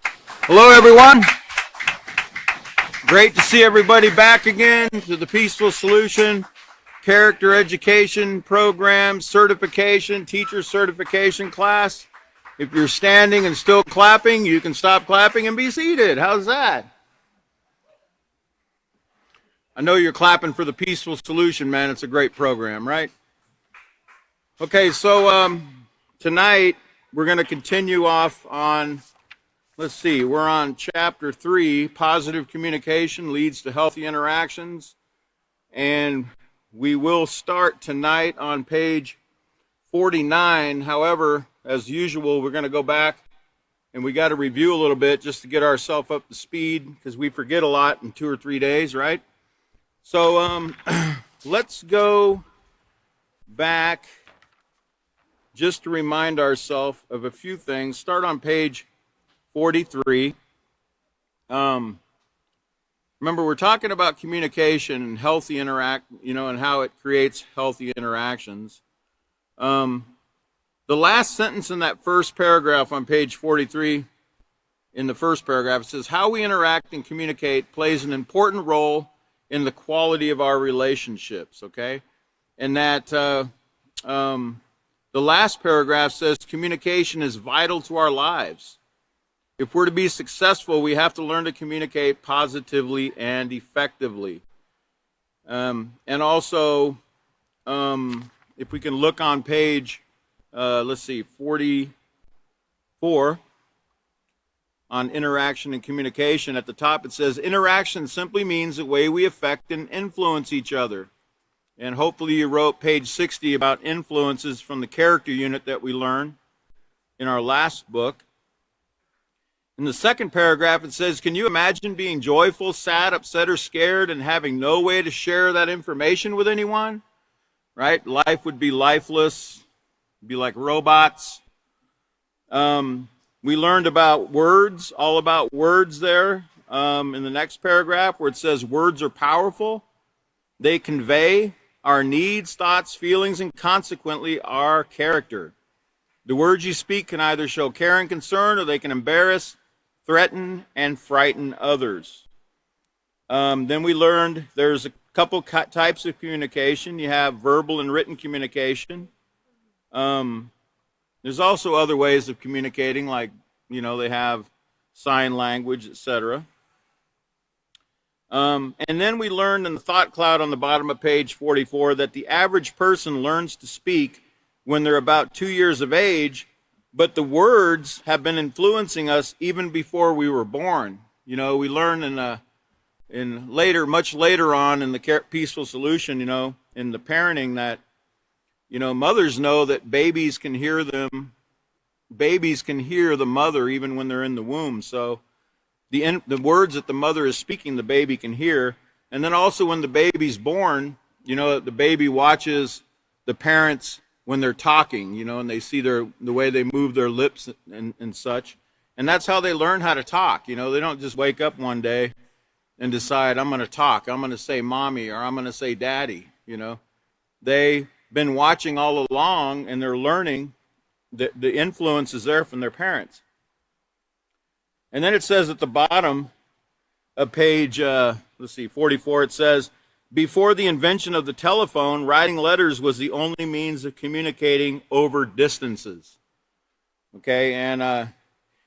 Hello, everyone. Great to see everybody back again to the Peaceful Solution Character Education Program Certification, Teacher Certification class. If you're standing and still clapping, you can stop clapping and be seated. How's that? I know you're clapping for the Peaceful Solution, man. It's a great program, right? Okay, so tonight we're going to continue off on, let's see, we're on chapter 3, Positive Communication Leads to Healthy Interactions. And we will start tonight on page 49. However, as usual, we're going to go back and we got to review a little bit just to get ourselves up to speed because we forget a lot in 2 or 3 days, right? So let's go back just to remind ourselves of a few things. Start on page 43. Remember, we're talking about communication and healthy and how it creates healthy interactions. The last sentence in that first paragraph on page 43, in the first paragraph, it says, how we interact and communicate plays an important role in the quality of our relationships, okay? And that the last paragraph says communication is vital to our lives. If we're to be successful, we have to learn to communicate positively and effectively. And also, if we can look on page, 44, on interaction and communication, at the top it says, interaction simply means the way we affect and influence each other. And hopefully you wrote page 60 about influences from the character unit that we learned in our last book. In the second paragraph, it says, can you imagine being joyful, sad, upset, or scared and having no way to share that information with anyone? Right? Life would be lifeless, be like robots. We learned about words, all about words there in the next paragraph where it says words are powerful. They convey our needs, thoughts, feelings, and consequently our character. The words you speak can either show care and concern or they can embarrass, threaten, and frighten others. Then we learned there's a couple types of communication. You have verbal and written communication. There's also other ways of communicating, like, they have sign language, etc. And then we learned in the thought cloud on the bottom of page 44 that the average person learns to speak when they're about 2 years of age, but the words have been influencing us even before we were born. We learn much later on in the Peaceful Solution, in the parenting that, mothers know that babies can hear the mother even when they're in the womb. So the words that the mother is speaking, the baby can hear. And then also when the baby's born, the baby watches the parents when they're talking, and they see the way they move their lips and such. And that's how they learn how to talk. They don't just wake up one day and decide, I'm going to talk. I'm going to say mommy or I'm going to say daddy. They've been watching all along and they're learning. The influence is there from their parents. And then it says at the bottom of page, 44, it says, before the invention of the telephone, writing letters was the only means of communicating over distances. Okay, and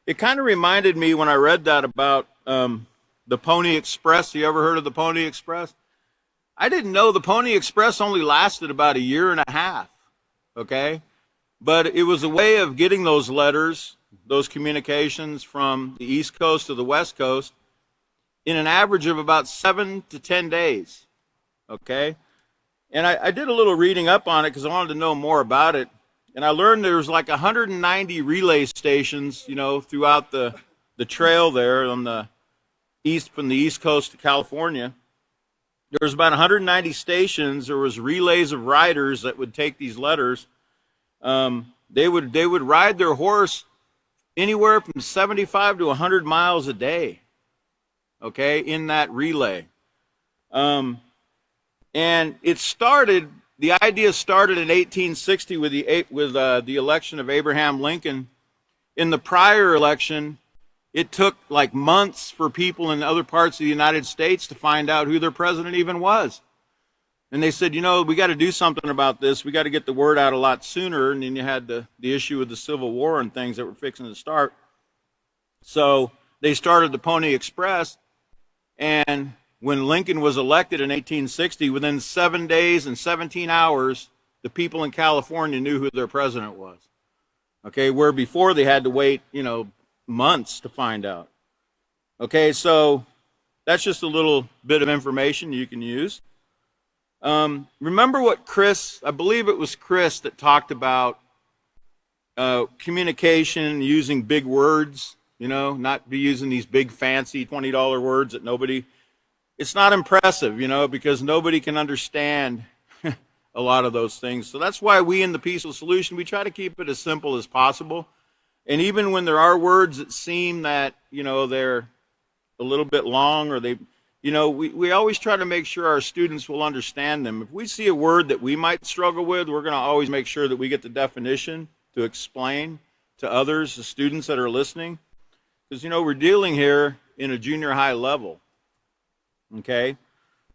it kind of reminded me when I read that about the Pony Express. You ever heard of the Pony Express? I didn't know the Pony Express only lasted about 1.5 years, okay? But it was a way of getting those letters, those communications from the East Coast to the West Coast in an average of about 7 to 10 days, okay? And I did a little reading up on it because I wanted to know more about it. And I learned there was like 190 relay stations, throughout the trail there on the east, from the East Coast to California. There was about 190 stations. There was relays of riders that would take these letters. They would ride their horse anywhere from 75 to 100 miles a day, okay, in that relay. And the idea started in 1860 with the election of Abraham Lincoln. In the prior election, It took like months for people in other parts of the United States to find out who their president even was. And they said, you know, we got to do something about this. We got to get the word out a lot sooner. And then you had the issue with the Civil War and things that were fixing to start. So they started the Pony Express. And when Lincoln was elected in 1860, within 7 days and 17 hours, the people in California knew who their president was. Okay, where before they had to wait, you know, months to find out. Okay, so that's just a little bit of information you can use. Remember what Chris, I believe it was Chris that talked about communication using big words, you know, not be using these big fancy $20 words that nobody, it's not impressive, you know, because nobody can understand a lot of those things. So that's why we in the Peaceful Solution, we try to keep it as simple as possible. And even when there are words that seem that, you know, they're a little bit long or they, you know, we always try to make sure our students will understand them. If we see a word that we might struggle with, we're going to always make sure that we get the definition to explain to others, the students that are listening. Because, you know, we're dealing here in a junior high level. Okay?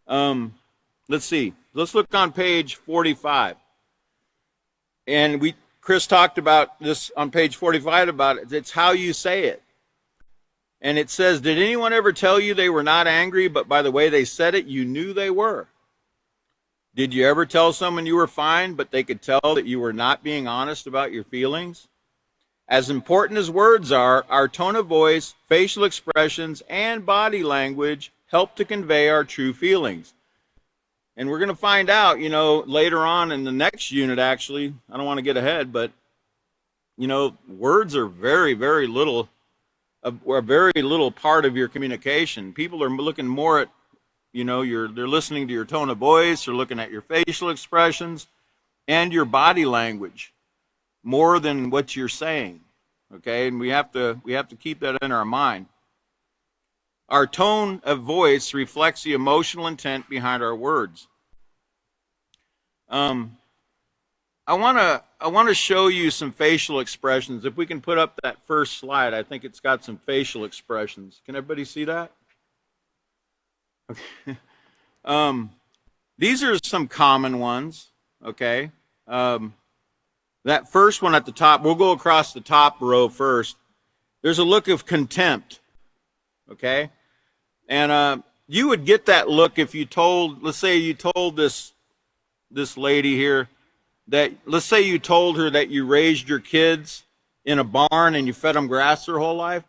Let's see. Let's look on page 45. And Chris talked about this on page 45 about it. It's how you say it. And it says, did anyone ever tell you they were not angry, but by the way they said it, you knew they were? Did you ever tell someone you were fine, but they could tell that you were not being honest about your feelings? As important as words are, our tone of voice, facial expressions, and body language help to convey our true feelings. And we're going to find out, you know, later on in the next unit, actually. I don't want to get ahead, but, you know, words are very, very little, a very little part of your communication. People are looking more at, you know, they're listening to your tone of voice, they're looking at your facial expressions and your body language more than what you're saying. Okay, and we have to keep that in our mind. Our tone of voice reflects the emotional intent behind our words. I want to show you some facial expressions. If we can put up that first slide, I think it's got some facial expressions. Can everybody see that? Okay. These are some common ones. Okay. That first one at the top, we'll go across the top row first. There's a look of contempt. Okay. And you would get that look if you told, let's say you told this lady here that, let's say you told her that you raised your kids in a barn and you fed them grass their whole life,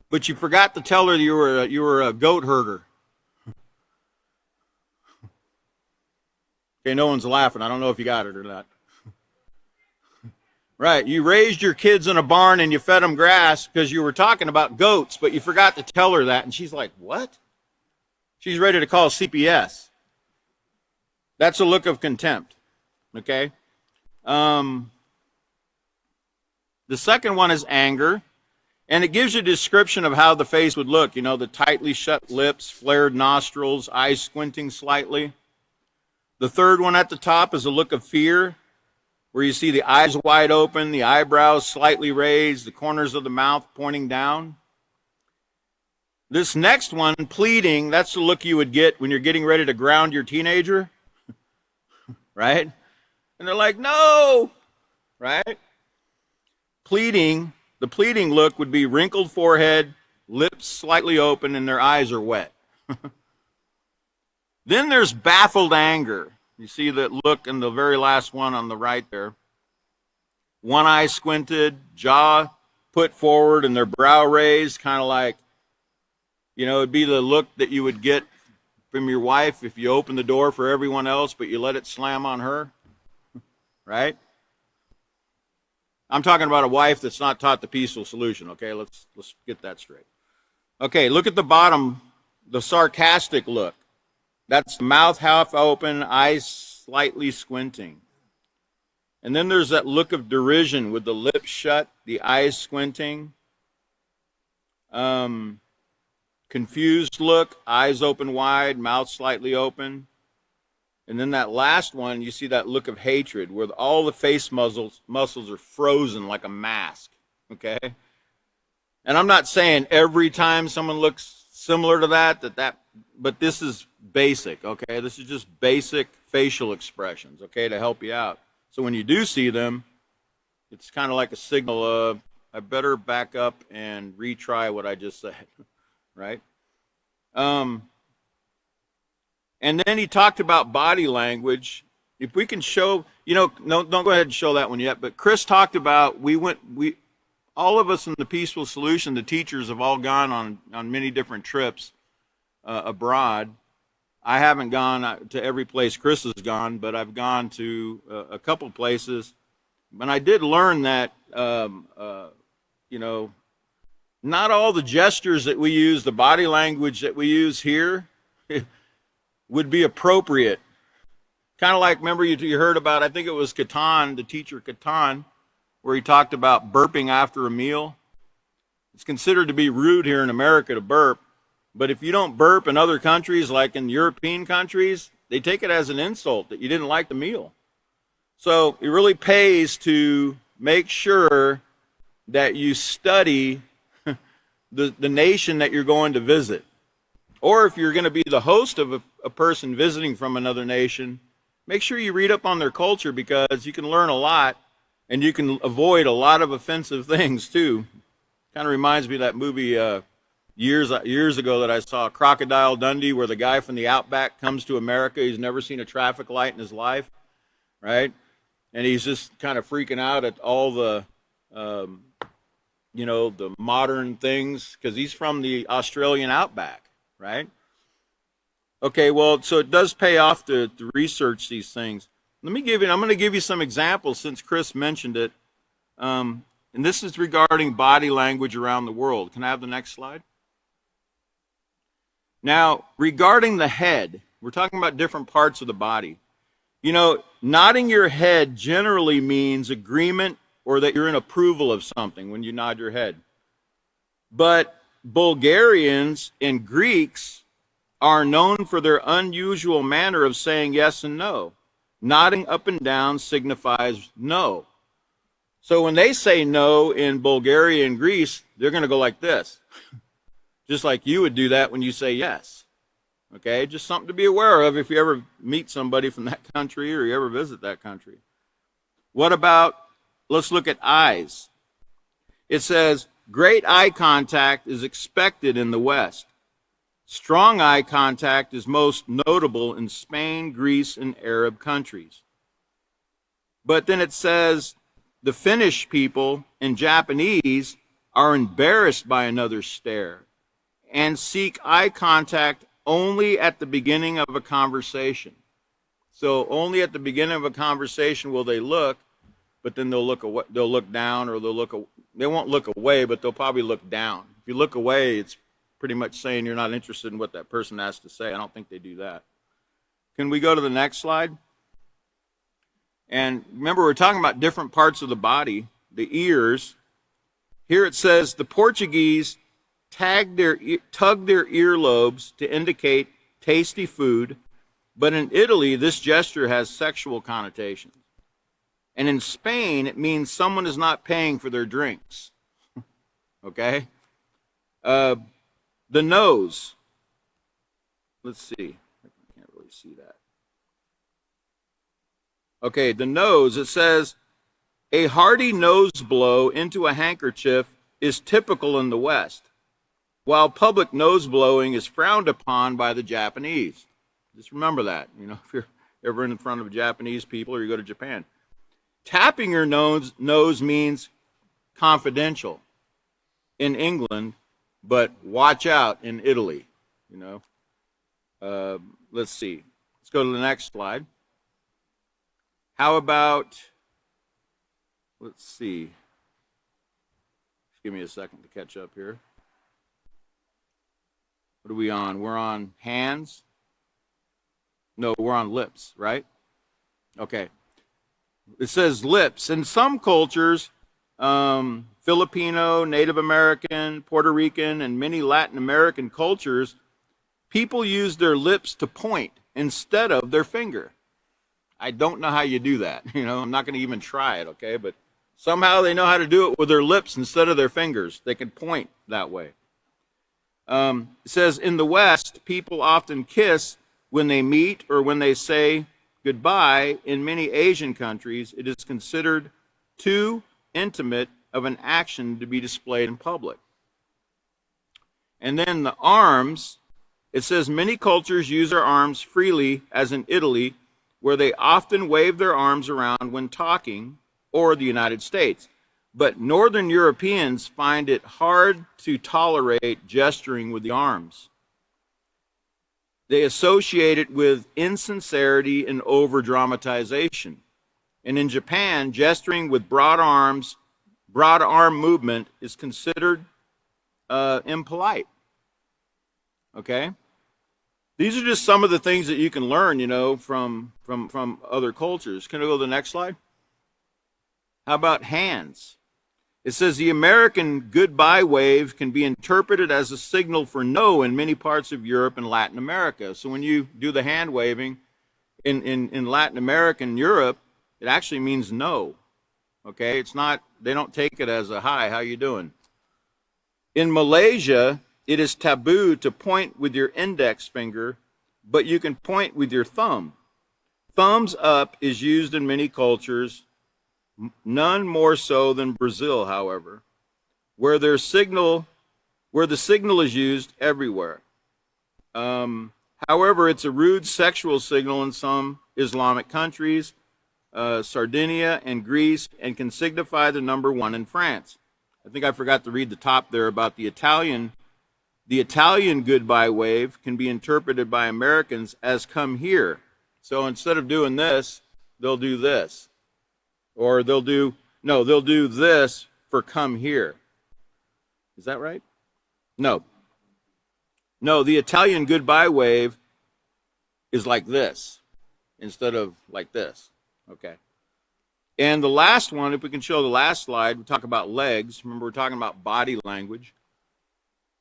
but you forgot to tell her you were a goat herder. Okay, no one's laughing. I don't know if you got it or not. Right, you raised your kids in a barn and you fed them grass because you were talking about goats, but you forgot to tell her that, and she's like, what? She's ready to call CPS. That's a look of contempt. Okay? The second one is anger, and it gives you a description of how the face would look. You know, the tightly shut lips, flared nostrils, eyes squinting slightly. The third one at the top is a look of fear, where you see the eyes wide open, the eyebrows slightly raised, the corners of the mouth pointing down. This next one, pleading, that's the look you would get when you're getting ready to ground your teenager. Right? And they're like, no! Right? Pleading, the pleading look would be wrinkled forehead, lips slightly open, and their eyes are wet. Then there's baffled anger. You see that look in the very last one on the right there. One eye squinted, jaw put forward, and their brow raised, kind of like, you know, it'd be the look that you would get from your wife if you open the door for everyone else, but you let it slam on her. Right? I'm talking about a wife that's not taught the Peaceful Solution, okay? Let's get that straight. Okay, look at the bottom, the sarcastic look. That's the mouth half open, eyes slightly squinting. And then there's that look of derision with the lips shut, the eyes squinting. Confused look, eyes open wide, mouth slightly open. And then that last one, you see that look of hatred where all the face muscles are frozen like a mask. Okay? And I'm not saying every time someone looks similar to that, but this is basic, okay? This is just basic facial expressions, okay, to help you out. So when you do see them, it's kind of like a signal of, I better back up and retry what I just said, right? And then he talked about body language. If we can show, no, don't go ahead and show that one yet, but Chris talked about, all of us in the Peaceful Solution, the teachers have all gone on many different trips abroad. I haven't gone to every place Chris has gone, but I've gone to a couple places. And I did learn that, not all the gestures that we use, the body language that we use here, would be appropriate. Kind of like, remember you heard about, I think it was Catan, the teacher Catan, where he talked about burping after a meal. It's considered to be rude here in America to burp, but if you don't burp in other countries, like in European countries, they take it as an insult that you didn't like the meal. So it really pays to make sure that you study the nation that you're going to visit. Or if you're going to be the host of a person visiting from another nation, make sure you read up on their culture, because you can learn a lot and you can avoid a lot of offensive things too. Kind of reminds me of that movie years ago that I saw, Crocodile Dundee, where the guy from the Outback comes to America. He's never seen a traffic light in his life, right? And he's just kind of freaking out at all the the modern things, because he's from the Australian Outback, right? Okay, well, so it does pay off to research these things. I'm going to give you some examples since Chris mentioned it. And this is regarding body language around the world. Can I have the next slide? Now, regarding the head, we're talking about different parts of the body. Nodding your head generally means agreement or that you're in approval of something when you nod your head. But Bulgarians and Greeks are known for their unusual manner of saying yes and no. Nodding up and down signifies no. So when they say no in Bulgaria and Greece, they're going to go like this. Just like you would do that when you say yes. Okay, just something to be aware of if you ever meet somebody from that country or you ever visit that country. What about, let's look at eyes. It says, great eye contact is expected in the West. Strong eye contact is most notable in Spain, Greece, and Arab countries. But then it says, the Finnish people and Japanese are embarrassed by another's stare and seek eye contact only at the beginning of a conversation. So only at the beginning of a conversation will they look, but then they'll look away, they'll look down, or they won't look away, but they'll probably look down. If you look away, it's pretty much saying you're not interested in what that person has to say. I don't think they do that. Can we go to the next slide? And remember, we're talking about different parts of the body, the ears. Here it says the Portuguese tug their earlobes to indicate tasty food, but in Italy, this gesture has sexual connotations. And in Spain, it means someone is not paying for their drinks. Okay? The nose. Let's see. I can't really see that. Okay, the nose. It says, a hearty nose blow into a handkerchief is typical in the West, while public nose blowing is frowned upon by the Japanese. Just remember that, if you're ever in front of Japanese people or you go to Japan. Tapping your nose means confidential in England, but watch out in Italy, Let's see. Let's go to the next slide. How about, let's see. Just give me a second to catch up here. What are we on? We're on hands? No, we're on lips, right? Okay. It says lips. In some cultures, Filipino, Native American, Puerto Rican, and many Latin American cultures, people use their lips to point instead of their finger. I don't know how you do that. I'm not going to even try it, okay? But Somehow they know how to do it with their lips instead of their fingers. They can point that way. It says, in the West, people often kiss when they meet or when they say goodbye. In many Asian countries, it is considered too intimate of an action to be displayed in public. And then the arms, it says, many cultures use their arms freely, as in Italy, where they often wave their arms around when talking, or the United States. But Northern Europeans find it hard to tolerate gesturing with the arms. They associate it with insincerity and over-dramatization. And in Japan, gesturing with broad arm movement is considered impolite. Okay? These are just some of the things that you can learn, from other cultures. Can I go to the next slide? How about hands? It says the American goodbye wave can be interpreted as a signal for no in many parts of Europe and Latin America. So when you do the hand waving in Latin America and Europe, it actually means no. Okay? It's not, they don't take it as a hi, how you doing? In Malaysia, it is taboo to point with your index finger, but you can point with your thumb. Thumbs up is used in many cultures, none more so than Brazil, however, where the signal is used everywhere. However, it's a rude sexual signal in some Islamic countries, Sardinia and Greece, and can signify the number 1 in France. I think I forgot to read the top there about the Italian. The Italian goodbye wave can be interpreted by Americans as come here. So instead of doing this, they'll do this. Or they'll do this for come here. Is that right? No, the Italian goodbye wave is like this instead of like this. Okay. And the last one, if we can show the last slide, we talk about legs. Remember, we're talking about body language.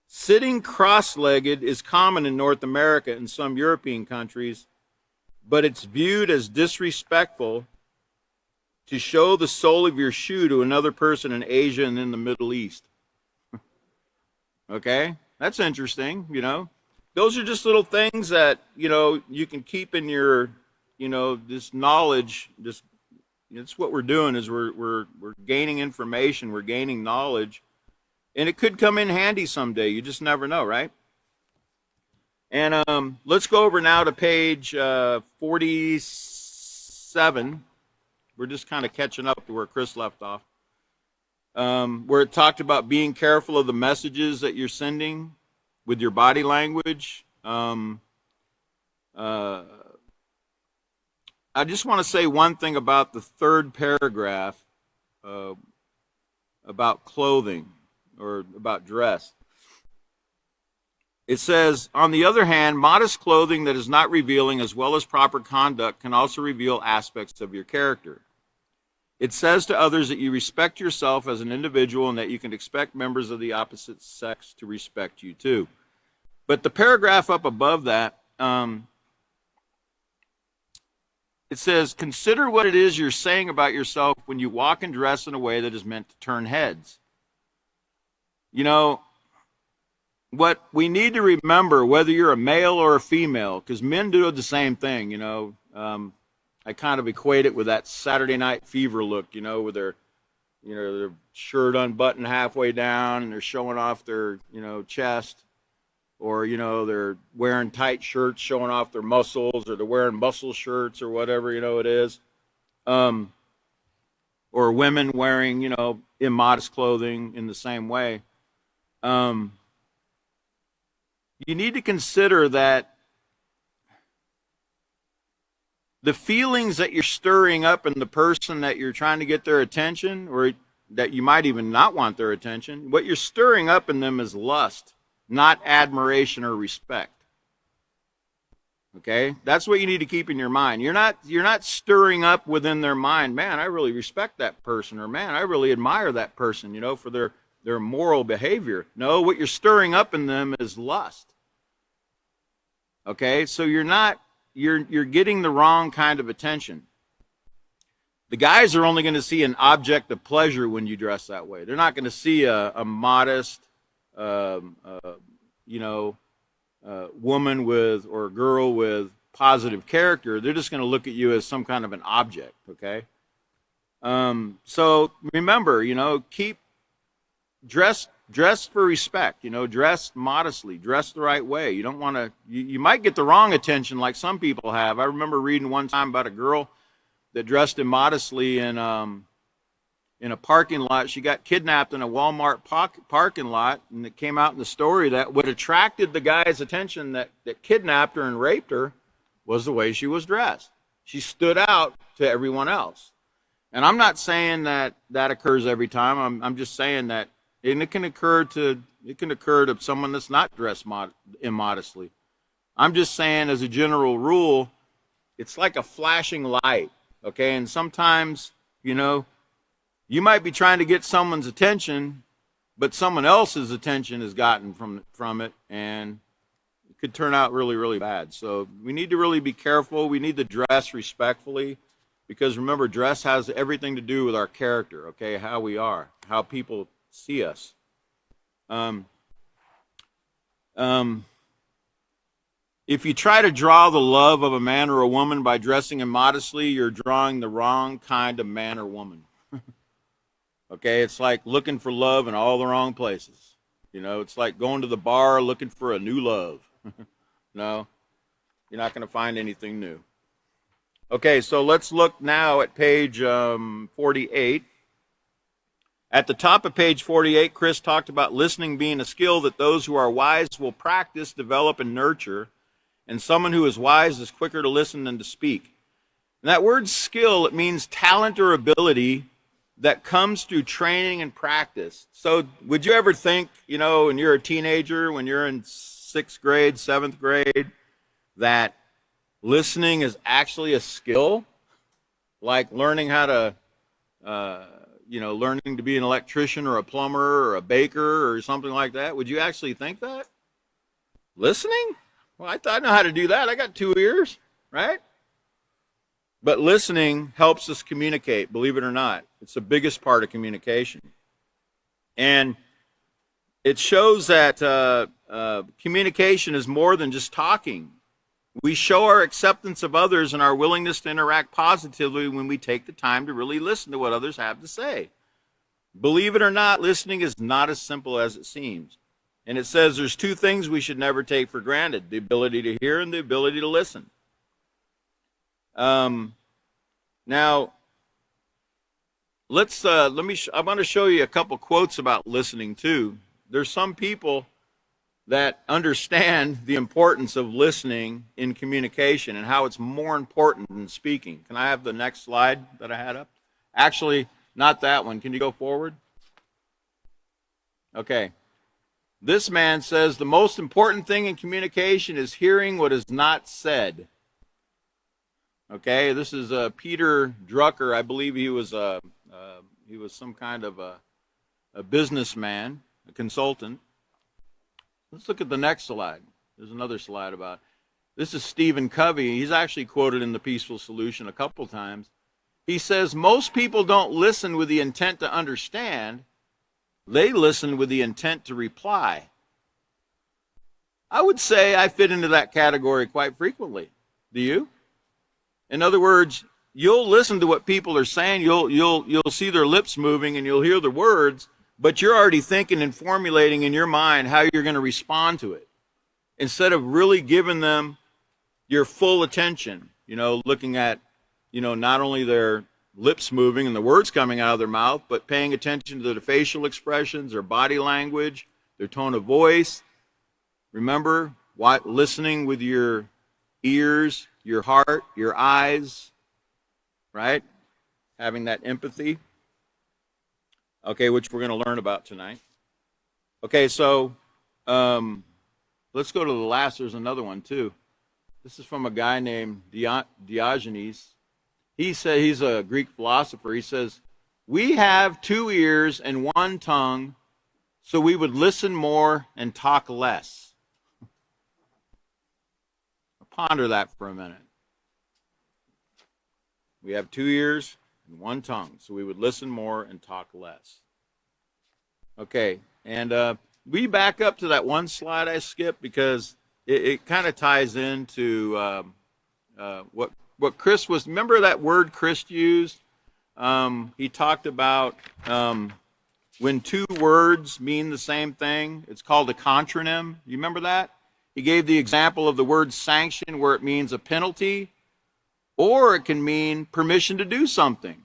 Sitting cross-legged is common in North America and some European countries, but it's viewed as disrespectful to show the sole of your shoe to another person in Asia and in the Middle East. Okay? That's interesting, Those are just little things that, you can keep in your, this knowledge. It's what we're doing is we're gaining information, we're gaining knowledge, and it could come in handy someday. You just never know, right? And let's go over now to page 47. We're just kind of catching up to where Chris left off, where it talked about being careful of the messages that you're sending with your body language. I just want to say one thing about the third paragraph about clothing or about dress. It says, on the other hand, modest clothing that is not revealing as well as proper conduct can also reveal aspects of your character. It says to others that you respect yourself as an individual and that you can expect members of the opposite sex to respect you too. But the paragraph up above that, it says, consider what it is you're saying about yourself when you walk and dress in a way that is meant to turn heads. What we need to remember, whether you're a male or a female, because men do the same thing, I kind of equate it with that Saturday Night Fever look, with their shirt unbuttoned halfway down and they're showing off their, chest, or, they're wearing tight shirts showing off their muscles, or they're wearing muscle shirts or whatever, it is. Or women wearing, immodest clothing in the same way. You need to consider that the feelings that you're stirring up in the person that you're trying to get their attention, or that you might even not want their attention, what you're stirring up in them is lust, not admiration or respect. Okay? That's what you need to keep in your mind. You're not stirring up within their mind, man, I really respect that person, or man, I really admire that person, for their moral behavior. No, what you're stirring up in them is lust. Okay? So you're getting the wrong kind of attention. The guys are only going to see an object of pleasure when you dress that way. They're not going to see a modest, um, uh, you know, woman with or girl with positive character. They're just going to look at you as some kind of an object. Okay. So remember, keep dress for respect. Dress modestly, dress the right way. You don't want to. You might get the wrong attention, like some people have. I remember reading one time about a girl that dressed immodestly in a parking lot. She got kidnapped in a Walmart parking lot, and it came out in the story that what attracted the guy's attention that kidnapped her and raped her was the way she was dressed. She stood out to everyone else. And I'm not saying that occurs every time. I'm just saying that, and it can occur to someone that's not dressed immodestly. I'm just saying, as a general rule, it's like a flashing light. Okay, and sometimes, you might be trying to get someone's attention, but someone else's attention is gotten from it, and it could turn out really, really bad. So we need to really be careful. We need to dress respectfully, because remember, dress has everything to do with our character, okay, how we are, how people see us. If you try to draw the love of a man or a woman by dressing immodestly, you're drawing the wrong kind of man or woman. Okay, it's like looking for love in all the wrong places. It's like going to the bar looking for a new love. No, you're not going to find anything new. Okay, so let's look now at page 48. At the top of page 48, Chris talked about listening being a skill that those who are wise will practice, develop, and nurture. And someone who is wise is quicker to listen than to speak. And that word skill, it means talent or ability that comes through training and practice. So would you ever think, when you're a teenager, when you're in 6th grade, 7th grade, that listening is actually a skill? Like learning how to, learning to be an electrician or a plumber or a baker or something like that? Would you actually think that? Listening? Well, I thought I know how to do that. I got 2 ears, right? But listening helps us communicate, believe it or not. It's the biggest part of communication. And it shows that communication is more than just talking. We show our acceptance of others and our willingness to interact positively when we take the time to really listen to what others have to say. Believe it or not, listening is not as simple as it seems. And it says there's 2 things we should never take for granted: the ability to hear and the ability to listen. Now, I want to show you a couple quotes about listening too. There's some people that understand the importance of listening in communication and how it's more important than speaking. Can I have the next slide that I had up? Actually, not that one. Can you go forward? Okay. This man says the most important thing in communication is hearing what is not said. Okay, this is Peter Drucker. I believe he was some kind of a businessman, a consultant. Let's look at the next slide. There's another slide about it. This is Stephen Covey. He's actually quoted in The Peaceful Solution a couple times. He says, most people don't listen with the intent to understand. They listen with the intent to reply. I would say I fit into that category quite frequently. Do you? In other words, you'll listen to what people are saying. You'll see their lips moving and you'll hear the words, but you're already thinking and formulating in your mind how you're going to respond to it, instead of really giving them your full attention. Looking at, not only their lips moving and the words coming out of their mouth, but paying attention to their facial expressions, their body language, their tone of voice. Remember, listening with your ears, your heart, your eyes, right? Having that empathy. Okay, which we're going to learn about tonight. Okay, so let's go to the last. There's another one too. This is from a guy named Diogenes. He said, he's a Greek philosopher. He says, we have 2 ears and 1 tongue, so we would listen more and talk less. Ponder that for a minute. We have 2 ears in one tongue. So we would listen more and talk less. Okay, and we back up to that one slide I skipped because it kind of ties into what Chris was. Remember that word Chris used? He talked about when two words mean the same thing. It's called a contronym. You remember that? He gave the example of the word sanction, where it means a penalty, or it can mean permission to do something.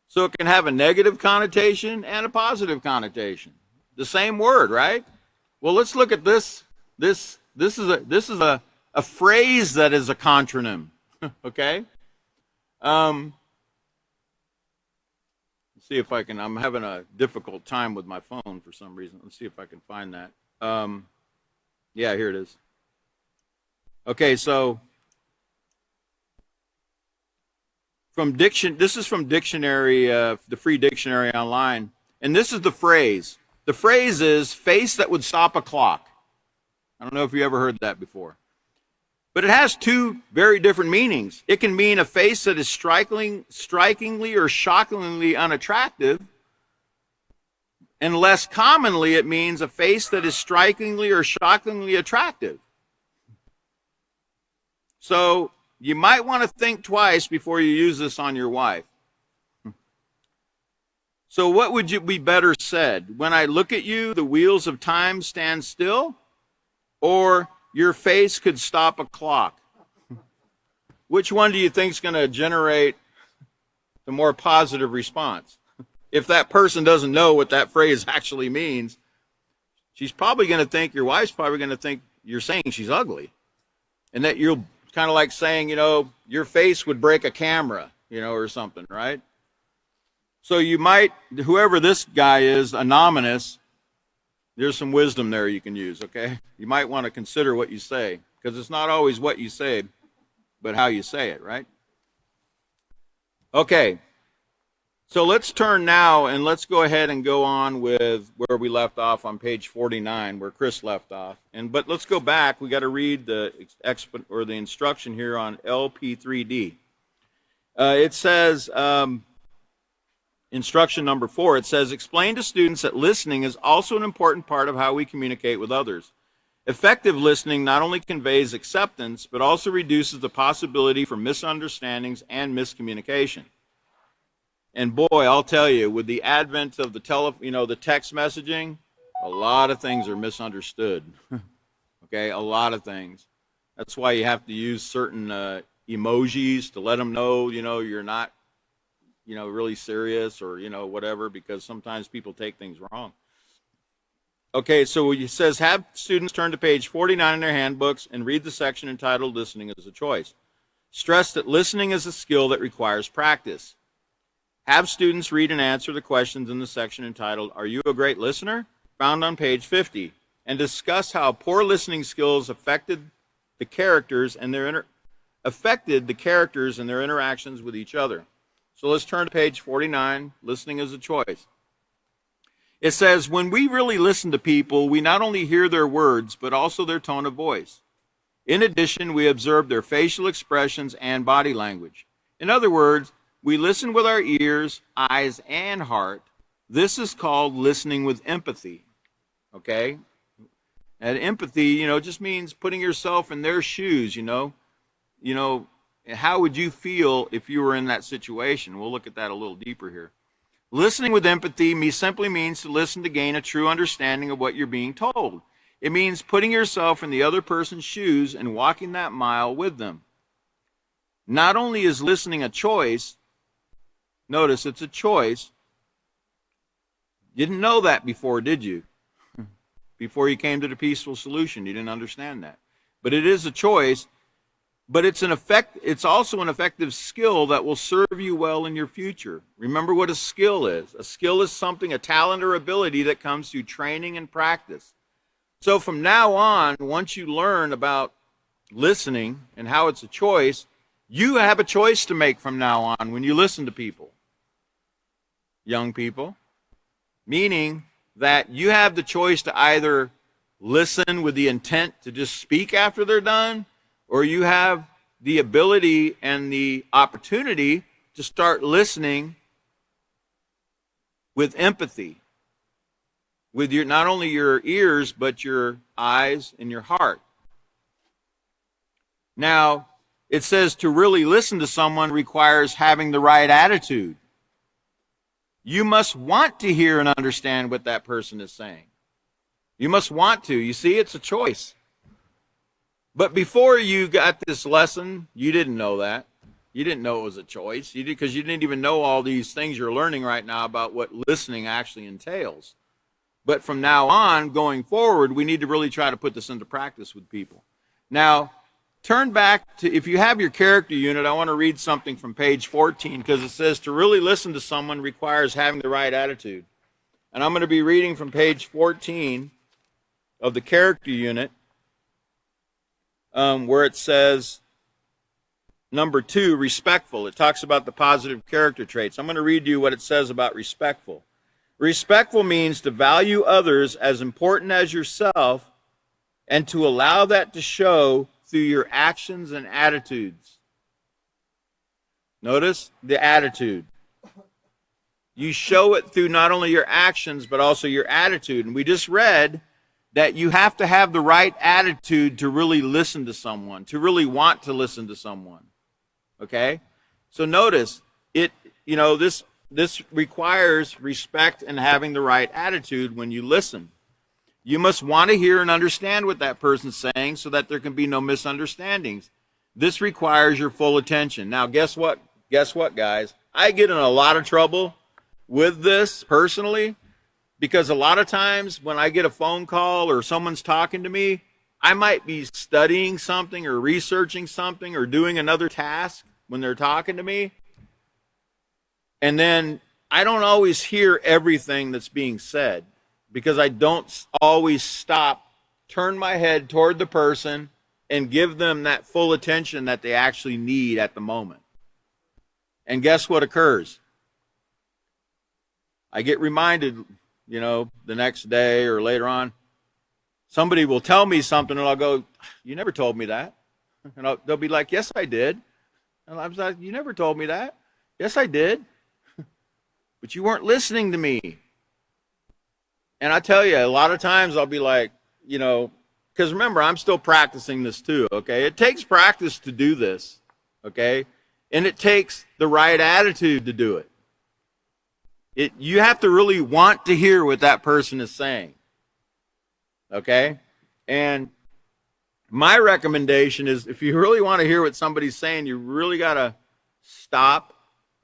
So it can have a negative connotation and a positive connotation. The same word, right? Well, let's look at this. This is a phrase that is a contronym. Okay? Let's see if I can. I'm having a difficult time with my phone for some reason. Let's see if I can find that. Yeah, here it is. Okay, so this is from dictionary, the free dictionary online, and this is the phrase. The phrase is face that would stop a clock. I don't know if you ever heard that before. But it has two very different meanings. It can mean a face that is strikingly or shockingly unattractive, and less commonly it means a face that is strikingly or shockingly attractive. So you might want to think twice before you use this on your wife. So what would you be better said? When I look at you, the wheels of time stand still? Or your face could stop a clock? Which one do you think is going to generate the more positive response? If that person doesn't know what that phrase actually means, she's probably going to think, your wife's probably going to think you're saying she's ugly. And that you're kind of like saying, your face would break a camera, or something, right? So you might, whoever this guy is, anonymous, there's some wisdom there you can use, okay? You might want to consider what you say, because it's not always what you say, but how you say it, right? Okay. So let's turn now and let's go ahead and go on with where we left off on page 49, where Chris left off. But let's go back. We got to read the instruction here on LP3D. It says, instruction number 4. It says, explain to students that listening is also an important part of how we communicate with others. Effective listening not only conveys acceptance, but also reduces the possibility for misunderstandings and miscommunication. And boy, I'll tell you, with the advent of the text messaging, a lot of things are misunderstood. Okay, a lot of things. That's why you have to use certain emojis to let them know, you're not, really serious or, whatever, because sometimes people take things wrong. Okay, so it says, have students turn to page 49 in their handbooks and read the section entitled Listening is a Choice. Stress that listening is a skill that requires practice. Have students read and answer the questions in the section entitled, Are You a Great Listener? Found on page 50, and discuss how poor listening skills affected the characters and their interactions with each other. So let's turn to page 49, Listening is a Choice. It says, when we really listen to people, we not only hear their words, but also their tone of voice. In addition, we observe their facial expressions and body language. In other words, we listen with our ears, eyes, and heart. This is called listening with empathy. Okay? And empathy, just means putting yourself in their shoes, how would you feel if you were in that situation? We'll look at that a little deeper here. Listening with empathy simply means to listen to gain a true understanding of what you're being told. It means putting yourself in the other person's shoes and walking that mile with them. Not only is listening a choice, notice it's a choice. You didn't know that before, did you? Before you came to the peaceful solution, you didn't understand that. But it is a choice, but it's also an effective skill that will serve you well in your future. Remember what a skill is. A skill is something, a talent or ability that comes through training and practice. So from now on, once you learn about listening and how it's a choice, you have a choice to make from now on when you listen to people. Young people. Meaning that you have the choice to either listen with the intent to just speak after they're done, or you have the ability and the opportunity to start listening with empathy, with your, not only your ears, but your eyes and your heart. Now, it says to really listen to someone requires having the right attitude. You must want to hear and understand what that person is saying. You must want to. You see, it's a choice. But before you got this lesson, you didn't know that. You didn't know it was a choice. You did, because you didn't even know all these things you're learning right now about what listening actually entails. But from now on, going forward, we need to really try to put this into practice with people. Now, turn back to, if you have your character unit, I want to read something from page 14, because it says to really listen to someone requires having the right attitude. And I'm going to be reading from page 14 of the character unit, where it says, number 2, respectful. It talks about the positive character traits. I'm going to read you what it says about respectful. Respectful means to value others as important as yourself and to allow that to show through your actions and attitudes. Notice the attitude. You show it through not only your actions, but also your attitude. And we just read that you have to have the right attitude to really listen to someone, to really want to listen to someone. Okay? So notice, this requires respect and having the right attitude when you listen. You must want to hear and understand what that person's saying so that there can be no misunderstandings. This requires your full attention. Now, guess what? Guess what, guys? I get in a lot of trouble with this personally, because a lot of times when I get a phone call or someone's talking to me, I might be studying something or researching something or doing another task when they're talking to me. And then I don't always hear everything that's being said because I don't always stop, turn my head toward the person, and give them that full attention that they actually need at the moment. And guess what occurs? I get reminded, the next day or later on, somebody will tell me something and I'll go, you never told me that. And they'll be like, yes, I did. And I'm like, you never told me that. Yes, I did. But you weren't listening to me. And I tell you, a lot of times I'll be like, because remember, I'm still practicing this too, okay? It takes practice to do this, okay? And it takes the right attitude to do it. You have to really want to hear what that person is saying, okay? And my recommendation is, if you really want to hear what somebody's saying, you really got to stop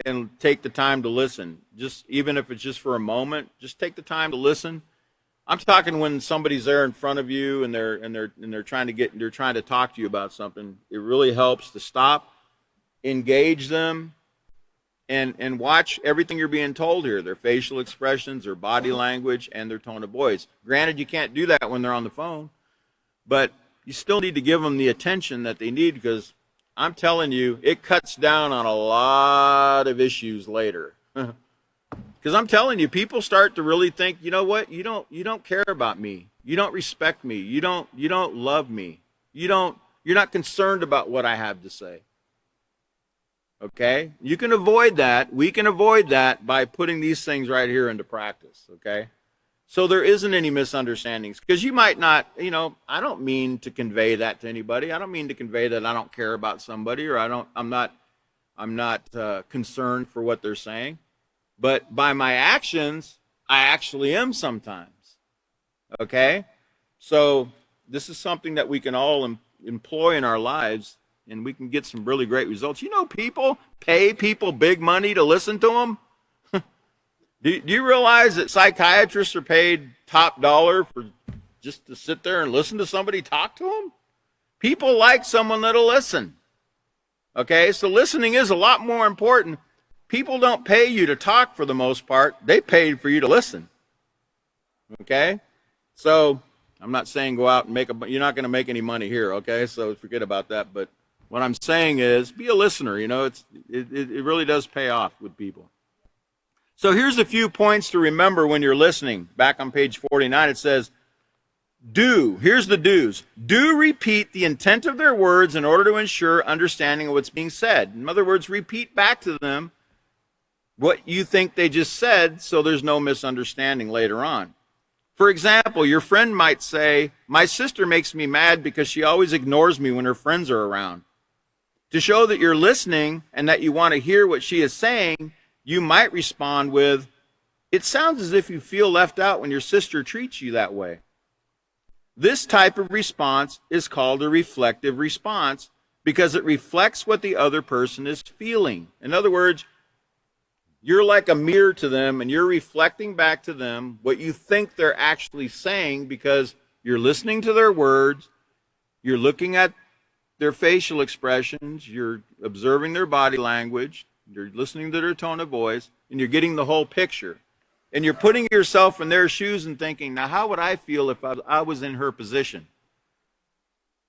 and take the time to listen. Just even if it's just for a moment, just take the time to listen. I'm talking when somebody's there in front of you and they're trying to talk to you about something. It really helps to stop, engage them, and watch everything you're being told here, their facial expressions, their body language, and their tone of voice. Granted, you can't do that when they're on the phone, but you still need to give them the attention that they need, because I'm telling you, it cuts down on a lot of issues later. Because I'm telling you, people start to really think, you know what? You don't care about me. You don't respect me. You don't love me. You're not concerned about what I have to say. Okay? You can avoid that. We can avoid that by putting these things right here into practice. Okay? So there isn't any misunderstandings, because you might not, I don't mean to convey that to anybody. I don't mean to convey that I don't care about somebody, or I'm not concerned for what they're saying. But by my actions, I actually am sometimes. Okay? So this is something that we can all employ in our lives, and we can get some really great results. People pay people big money to listen to them. Do you realize that psychiatrists are paid top dollar for just to sit there and listen to somebody talk to them? People like someone that'll listen. Okay, so listening is a lot more important. People don't pay you to talk for the most part. They pay for you to listen. Okay? So I'm not saying go out and you're not going to make any money here, okay? So forget about that. But what I'm saying is be a listener. It really does pay off with people. So here's a few points to remember when you're listening. Back on page 49, it says, here's the do's. Do repeat the intent of their words in order to ensure understanding of what's being said. In other words, repeat back to them what you think they just said so there's no misunderstanding later on. For example, your friend might say, "My sister makes me mad because she always ignores me when her friends are around." To show that you're listening and that you want to hear what she is saying, you might respond with, "It sounds as if you feel left out when your sister treats you that way." This type of response is called a reflective response because it reflects what the other person is feeling. In other words, you're like a mirror to them and you're reflecting back to them what you think they're actually saying because you're listening to their words, you're looking at their facial expressions, you're observing their body language, you're listening to their tone of voice, and you're getting the whole picture. And you're putting yourself in their shoes and thinking, now how would I feel if I was in her position?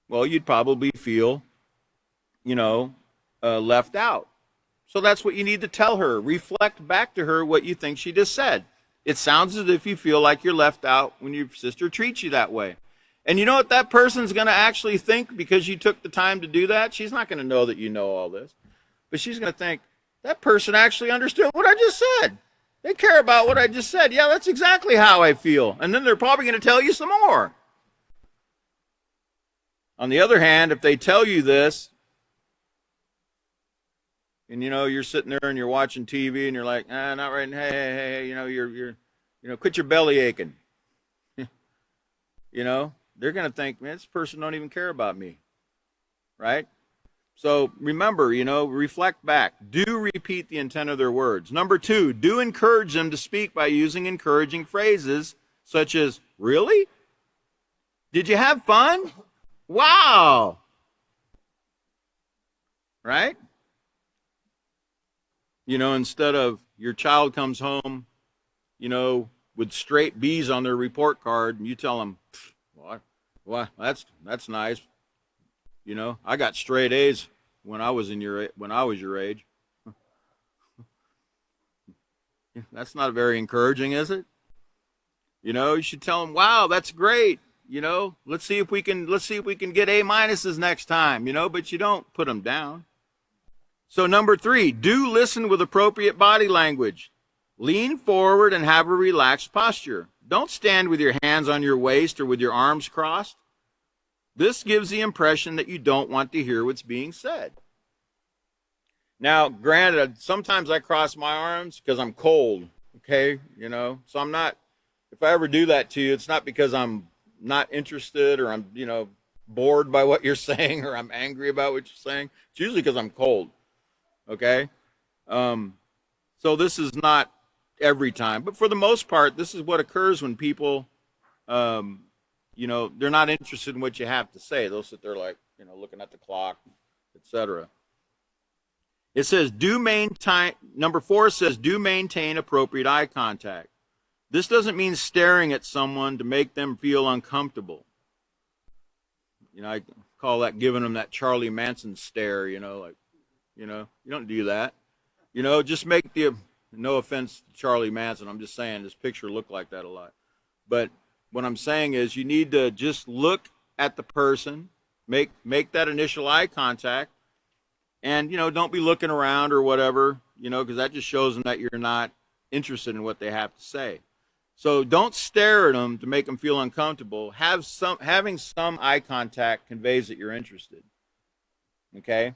Well, you'd probably feel, left out. So that's what you need to tell her. Reflect back to her what you think she just said. It sounds as if you feel like you're left out when your sister treats you that way. And you know what that person's going to actually think because you took the time to do that? She's not going to know that you know all this. But she's going to think, that person actually understood what I just said. They care about what I just said. Yeah, that's exactly how I feel. And then they're probably going to tell you some more. On the other hand, if they tell you this, and you're sitting there and you're watching TV and you're like, not right now. Hey, you're quit your belly aching. They're going to think, man, this person don't even care about me. Right? So remember, reflect back. Do repeat the intent of their words. Number 2, do encourage them to speak by using encouraging phrases such as, really? Did you have fun? Wow. Right? Instead of your child comes home, with straight B's on their report card, and you tell them, well, that's nice. I got straight A's when I was your age. That's not very encouraging, is it? You should tell them, wow, that's great. Let's see if we can get A minuses next time. But you don't put them down. So number 3, do listen with appropriate body language. Lean forward and have a relaxed posture. Don't stand with your hands on your waist or with your arms crossed. This gives the impression that you don't want to hear what's being said. Now, granted, sometimes I cross my arms because I'm cold, okay? So I'm not, if I ever do that to you, it's not because I'm not interested or I'm, bored by what you're saying or I'm angry about what you're saying. It's usually because I'm cold, okay? So this is not every time, but for the most part, this is what occurs when people, they're not interested in what you have to say. They'll sit there like, looking at the clock, etc. It says, number 4 says, do maintain appropriate eye contact. This doesn't mean staring at someone to make them feel uncomfortable. I call that giving them that Charlie Manson stare, you don't do that. Just make no offense to Charlie Manson, I'm just saying this picture looked like that a lot. But what I'm saying is you need to just look at the person, make that initial eye contact, and, don't be looking around or whatever, because that just shows them that you're not interested in what they have to say. So don't stare at them to make them feel uncomfortable. Having some eye contact conveys that you're interested. Okay?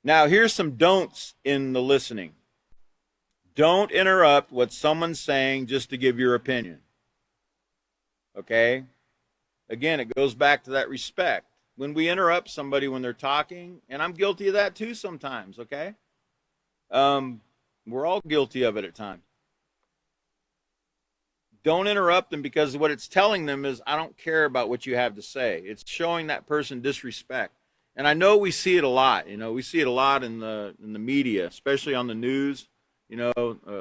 Now, here's some don'ts in the listening. Don't interrupt what someone's saying just to give your opinion. Okay? Again, it goes back to that respect. When we interrupt somebody when they're talking, and I'm guilty of that too sometimes, okay? We're all guilty of it at times. Don't interrupt them because what it's telling them is, I don't care about what you have to say. It's showing that person disrespect. And I know we see it a lot. We see it a lot in the media, especially on the news.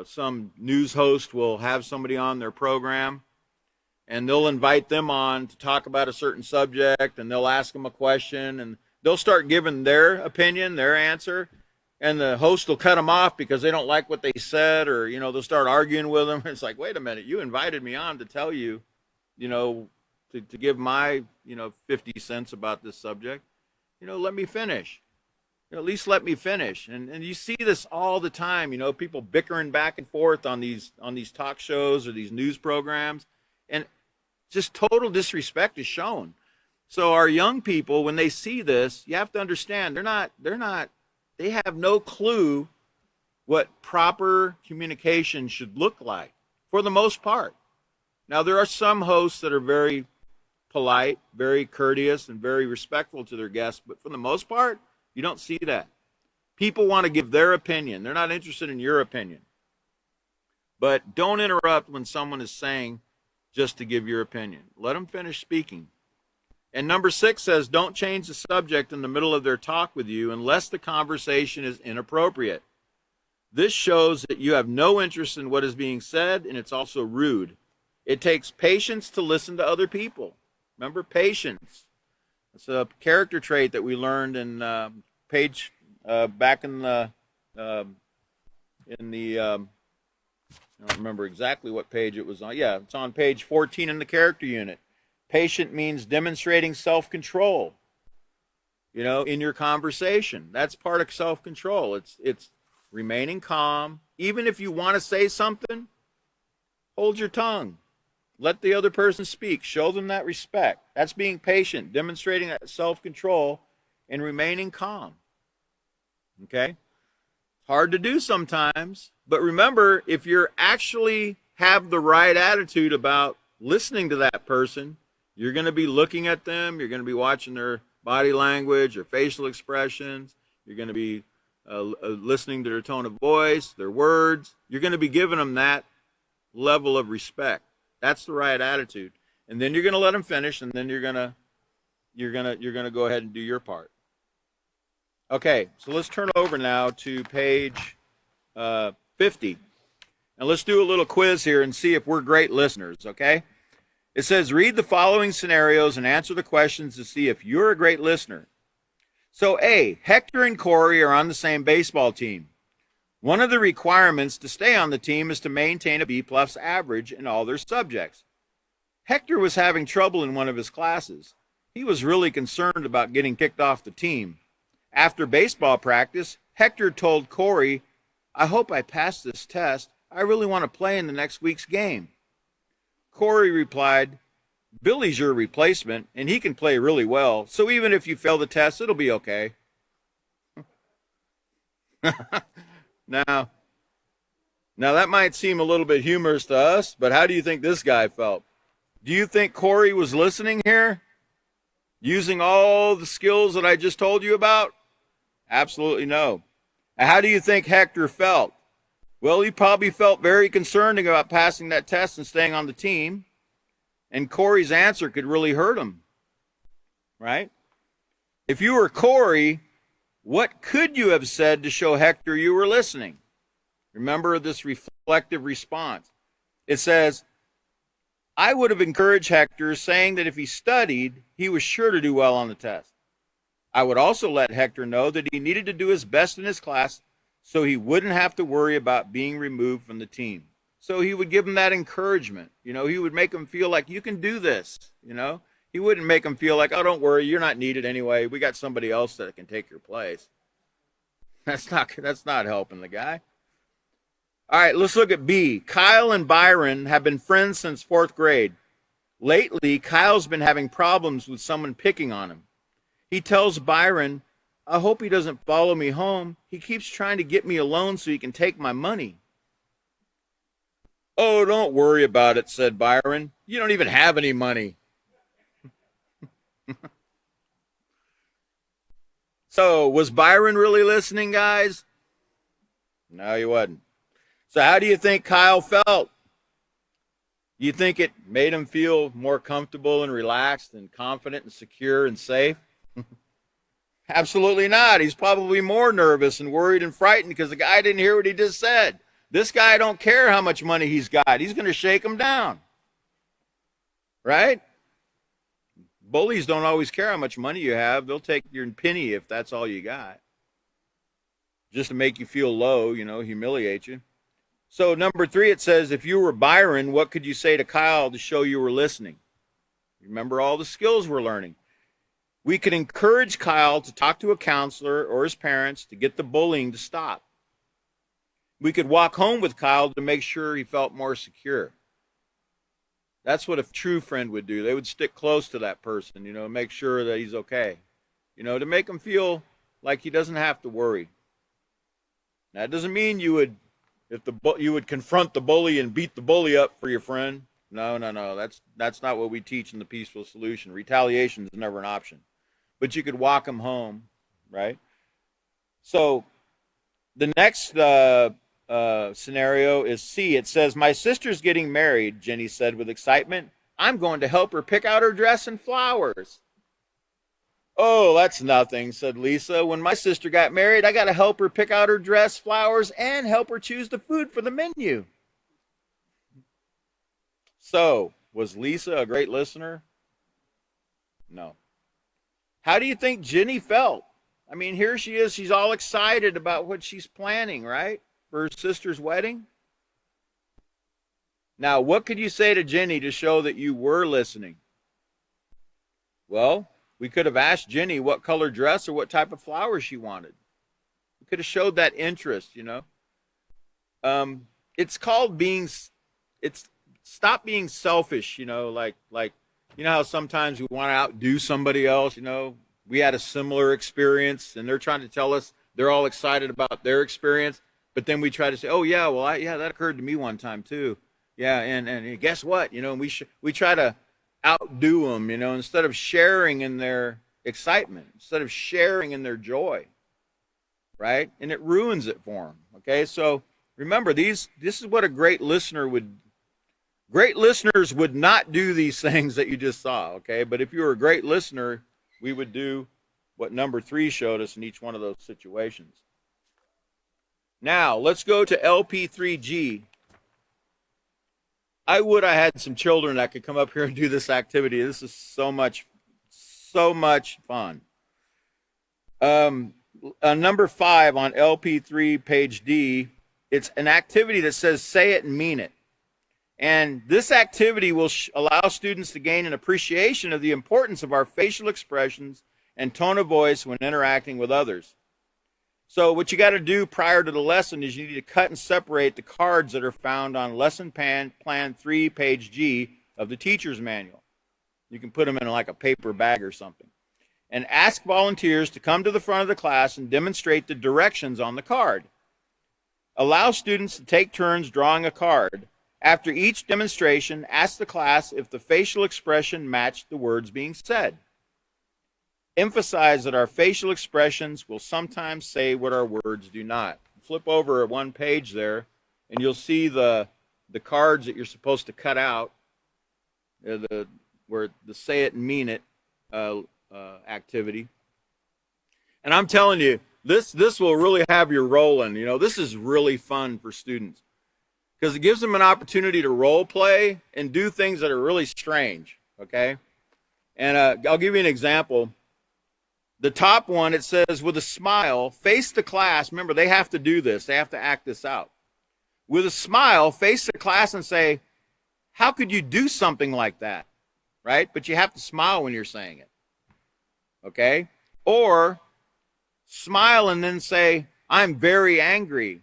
Some news host will have somebody on their program, and they'll invite them on to talk about a certain subject, and they'll ask them a question, and they'll start giving their opinion, their answer, and the host will cut them off because they don't like what they said, or, they'll start arguing with them. It's like, wait a minute, you invited me on to tell you, to give my, 50 cents about this subject. Let me finish. At least let me finish. And you see this all the time, people bickering back and forth on these talk shows or these news programs, and just total disrespect is shown. So our young people, when they see this, you have to understand they have no clue what proper communication should look like for the most part. Now, there are some hosts that are very polite, very courteous, and very respectful to their guests, but for the most part, you don't see that. People want to give their opinion. They're not interested in your opinion. But don't interrupt when someone is saying just to give your opinion. Let them finish speaking. And number 6 says, don't change the subject in the middle of their talk with you unless the conversation is inappropriate. This shows that you have no interest in what is being said, and it's also rude. It takes patience to listen to other people. Remember, patience. It's a character trait that we learned in page back in the I don't remember exactly what page it was on. Yeah, it's on page 14 in the character unit. Patient means demonstrating self-control, in your conversation. That's part of self-control. It's remaining calm. Even if you want to say something, hold your tongue. Let the other person speak. Show them that respect. That's being patient, demonstrating that self-control and remaining calm. Okay? Hard to do sometimes, but remember, if you're actually have the right attitude about listening to that person, you're going to be looking at them, you're going to be watching their body language, their facial expressions, you're going to be listening to their tone of voice, their words. You're going to be giving them that level of respect. That's the right attitude. And then you're going to let them finish, and then you're going to go ahead and do your part. Okay, so let's turn over now to page 50. And let's do a little quiz here and see if we're great listeners, okay? It says, read the following scenarios and answer the questions to see if you're a great listener. So A, Hector and Corey are on the same baseball team. One of the requirements to stay on the team is to maintain a B+ average in all their subjects. Hector was having trouble in one of his classes. He was really concerned about getting kicked off the team. After baseball practice, Hector told Corey, I hope I pass this test. I really want to play in the next week's game. Corey replied, Billy's your replacement, and he can play really well, so even if you fail the test, it'll be okay. Now that might seem a little bit humorous to us, but how do you think this guy felt? Do you think Corey was listening here? Using all the skills that I just told you about? Absolutely no. How do you think Hector felt? Well, he probably felt very concerned about passing that test and staying on the team. And Corey's answer could really hurt him, right? If you were Corey, what could you have said to show Hector you were listening? Remember this reflective response. It says, I would have encouraged Hector, saying that if he studied, he was sure to do well on the test. I would also let Hector know that he needed to do his best in his class so he wouldn't have to worry about being removed from the team. So he would give him that encouragement. He would make him feel like you can do this. He wouldn't make him feel like, oh, don't worry, you're not needed anyway. We got somebody else that can take your place. That's not helping the guy. All right, let's look at B. Kyle and Byron have been friends since 4th grade. Lately, Kyle's been having problems with someone picking on him. He tells Byron, I hope he doesn't follow me home. He keeps trying to get me alone so he can take my money. Oh, don't worry about it, said Byron. You don't even have any money. So, was Byron really listening, guys? No, he wasn't. So how do you think Kyle felt? You think it made him feel more comfortable and relaxed and confident and secure and safe? Absolutely not. He's probably more nervous and worried and frightened because the guy didn't hear what he just said. This guy don't care how much money he's got. He's going to shake him down. Right? Bullies don't always care how much money you have. They'll take your penny if that's all you got. Just to make you feel low, humiliate you. So number 3, it says, if you were Byron, what could you say to Kyle to show you were listening? Remember all the skills we're learning. We could encourage Kyle to talk to a counselor or his parents to get the bullying to stop. We could walk home with Kyle to make sure he felt more secure. That's what a true friend would do. They would stick close to that person, make sure that he's okay, to make him feel like he doesn't have to worry. That doesn't mean you would confront the bully and beat the bully up for your friend. No. That's not what we teach in the Peaceful Solution. Retaliation is never an option. But you could walk him home, right? So the next scenario is C. It says, my sister's getting married, Jenny said with excitement. I'm going to help her pick out her dress and flowers. Oh, that's nothing, said Lisa. When my sister got married, I got to help her pick out her dress, flowers, and help her choose the food for the menu. So, was Lisa a great listener? No. How do you think Jenny felt? I mean, here she is. She's all excited about what she's planning, right? For her sister's wedding. Now, what could you say to Jenny to show that you were listening? Well, we could have asked Jenny what color dress or what type of flowers she wanted. We could have showed that interest, It's called stop being selfish, like how sometimes we want to outdo somebody else, We had a similar experience and they're trying to tell us they're all excited about their experience, but then we try to say, oh yeah, well that occurred to me one time too. Yeah, and guess what? We try to outdo them, instead of sharing in their excitement, instead of sharing in their joy, right? And it ruins it for them. Okay, so remember, this is what a great listener would. Great listeners would not do these things that you just saw. Okay, but if you were a great listener, we would do what number 3 showed us in each one of those situations. Now let's go to LP3G. I had some children that could come up here and do this activity. This is so much fun. Number 5 on LP3, page D, it's an activity that says, say it and mean it. And this activity will allow students to gain an appreciation of the importance of our facial expressions and tone of voice when interacting with others. So what you got to do prior to the lesson is you need to cut and separate the cards that are found on lesson plan 3, page G of the teacher's manual. You can put them in like a paper bag or something. And ask volunteers to come to the front of the class and demonstrate the directions on the card. Allow students to take turns drawing a card. After each demonstration, ask the class if the facial expression matched the words being said. Emphasize that our facial expressions will sometimes say what our words do not. Flip over one page there, and you'll see the cards that you're supposed to cut out, where the say it and mean it activity. And I'm telling you, this will really have you rolling. This is really fun for students because it gives them an opportunity to role play and do things that are really strange. Okay, and I'll give you an example. The top one, it says, with a smile, face the class. Remember, they have to do this. They have to act this out. With a smile, face the class and say, how could you do something like that? Right? But you have to smile when you're saying it. Okay? Or smile and then say, I'm very angry.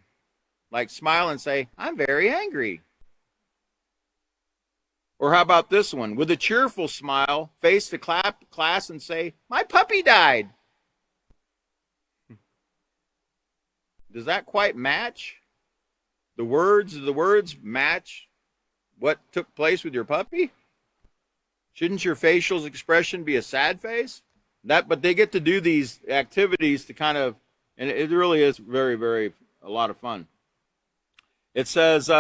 Like smile and say, I'm very angry. Or how about this one? With a cheerful smile, face the class and say, my puppy died. Does that quite match? The words match what took place with your puppy? Shouldn't your facial expression be a sad face? But they get to do these activities to kind of, and it really is very, very a lot of fun. It says,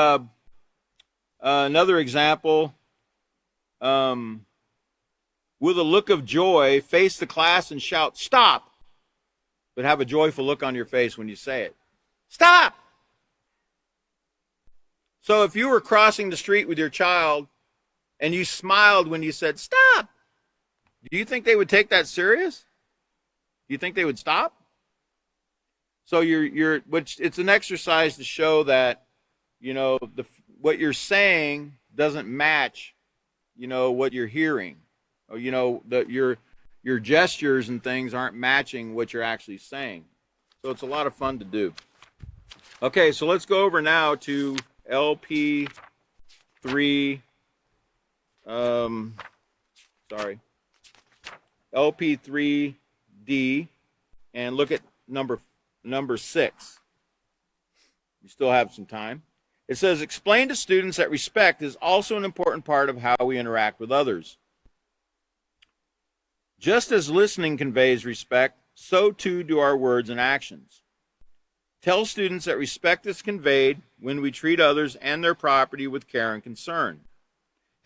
another example, with a look of joy, face the class and shout, stop, but have a joyful look on your face when you say it. Stop! So if you were crossing the street with your child and you smiled when you said, stop, do you think they would take that serious? Do you think they would stop? So it's an exercise to show that, what you're saying doesn't match, what you're hearing. Or, that your gestures and things aren't matching what you're actually saying. So it's a lot of fun to do. Okay, so let's go over now to LP3, LP3D, and look at number 6. You still have some time. It says, explain to students that respect is also an important part of how we interact with others. Just as listening conveys respect, so too do our words and actions. Tell students that respect is conveyed when we treat others and their property with care and concern.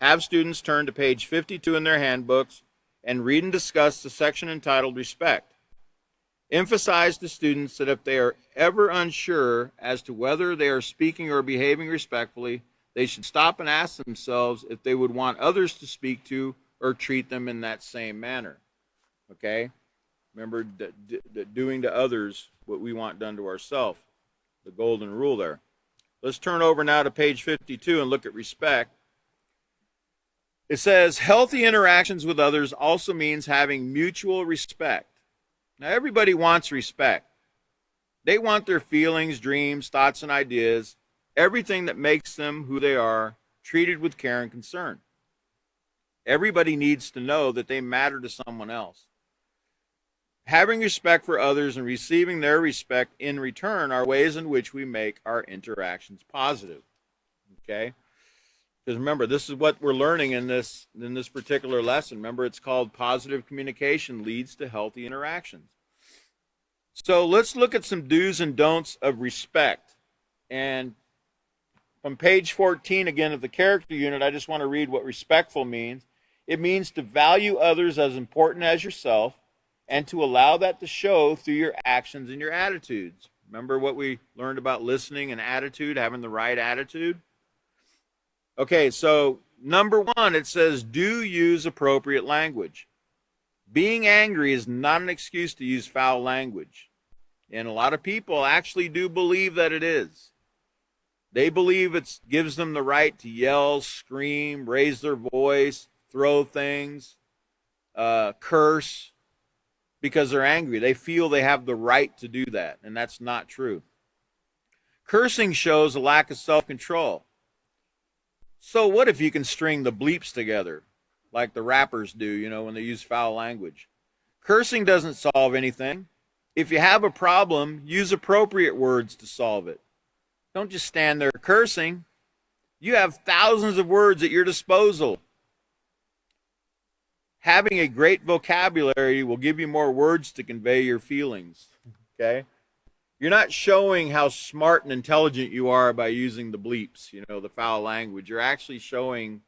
Have students turn to page 52 in their handbooks and read and discuss the section entitled Respect. Emphasize to students that if they are ever unsure as to whether they are speaking or behaving respectfully, they should stop and ask themselves if they would want others to speak to or treat them in that same manner. Okay? Remember, doing to others what we want done to ourselves. The golden rule there. Let's turn over now to page 52 and look at respect. It says, healthy interactions with others also means having mutual respect. Now, everybody wants respect. They want their feelings, dreams, thoughts, and ideas, everything that makes them who they are, treated with care and concern. Everybody needs to know that they matter to someone else. Having respect for others and receiving their respect in return are ways in which we make our interactions positive. Okay? Because remember, this is what we're learning in this particular lesson. Remember, it's called positive communication leads to healthy interactions. So let's look at some do's and don'ts of respect. And from page 14, again, of the character unit, I just want to read what respectful means. It means to value others as important as yourself and to allow that to show through your actions and your attitudes. Remember what we learned about listening and attitude, having the right attitude? Okay, so number 1, it says, do use appropriate language. Being angry is not an excuse to use foul language. And a lot of people actually do believe that it is. They believe it gives them the right to yell, scream, raise their voice, throw things, curse, because they're angry. They feel they have the right to do that, and that's not true. Cursing shows a lack of self-control. So what if you can string the bleeps together, like the rappers do, when they use foul language? Cursing doesn't solve anything. If you have a problem, use appropriate words to solve it. Don't just stand there cursing. You have thousands of words at your disposal. Having a great vocabulary will give you more words to convey your feelings. Okay? You're not showing how smart and intelligent you are by using the bleeps, the foul language. You're actually showing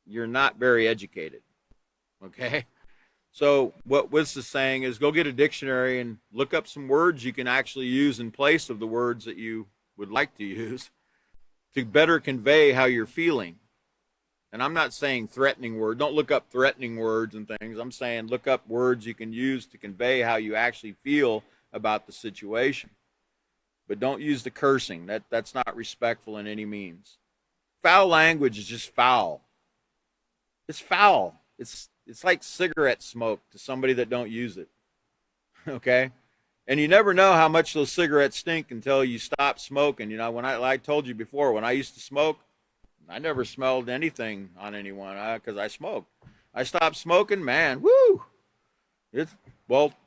you're not very educated. Okay? So what this is saying is go get a dictionary and look up some words you can actually use in place of the words that you would like to use to better convey how you're feeling. And I'm not saying threatening words. Don't look up threatening words and things. I'm saying look up words you can use to convey how you actually feel about the situation. But don't use the cursing. That's not respectful in any means. Foul language is just foul. It's foul. It's like cigarette smoke to somebody that don't use it. Okay? And you never know how much those cigarettes stink until you stop smoking. When I told you before, when I used to smoke, I never smelled anything on anyone because I smoked. I stopped smoking, man, woo!